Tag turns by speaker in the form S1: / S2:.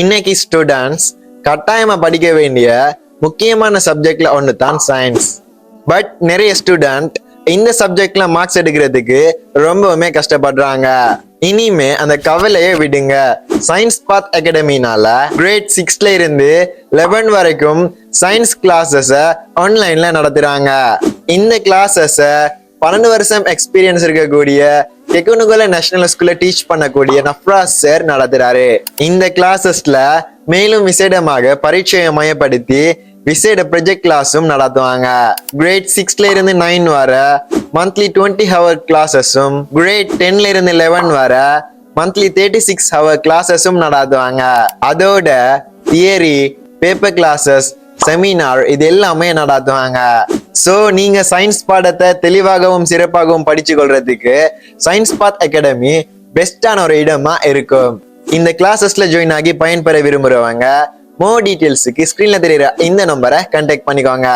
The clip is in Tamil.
S1: இன்னைக்கு ஸ்டூடெண்ட்ஸ் கட்டாயமா படிக்க வேண்டிய முக்கியமான சப்ஜெக்ட்ல ஒன்று தான் சயின்ஸ். பட் நிறைய ஸ்டூடெண்ட் இந்த சப்ஜெக்ட்ல மார்க்ஸ் எடுக்கிறதுக்கு ரொம்பவுமே கஷ்டப்படுறாங்க. இனிமே அந்த கவலையை விடுங்க. சயின்ஸ் பாத் அகாடமினால கிரேட் 6ல இருந்து 11 வரைக்கும் சயின்ஸ் கிளாஸஸ் ஆன்லைன்ல நடத்துறாங்க. இந்த கிளாஸஸ் 12 வருஷம் எக்ஸ்பீரியன்ஸ் இருக்கக்கூடிய கெகுனுகுல நேஷனல் ஸ்கூல்ல டீச் பண்ணக்கூடிய நஃப்ராஸ் சார் நடத்துறாரு. இந்த கிளாஸஸ்ல மேலும் விசேடமாக பரீட்சையை மையப்படுத்தி விசேட ப்ரொஜெக்ட் கிளாஸும் நடத்துவாங்க. கிரேட் 6ல இருந்து 9 வர மந்த்லி 20 ஹவர் கிளாஸஸும், கிரேட் 10ல இருந்து 11 வர மந்த்லி 36 ஹவர் கிளாஸஸும் நடத்துவாங்க. அதோட தியரி, பேப்பர் கிளாஸஸ், செமினார் இது எல்லாமே நடத்துவாங்க. சோ நீங்க சயின்ஸ் பாடத்தை தெளிவாகவும் சிறப்பாகவும் படிச்சு கொள்றதுக்கு சயின்ஸ் பாத் அகாடமி பெஸ்டான ஒரு இடமா இருக்கும். இந்த கிளாஸஸ்ல ஜாயின் ஆகி பயன்பெற விரும்புறவங்க மோர் டீடைல்ஸுக்கு ஸ்கிரீன்ல தெரியுற இந்த நம்பரை கான்டாக்ட் பண்ணிக்கோங்க.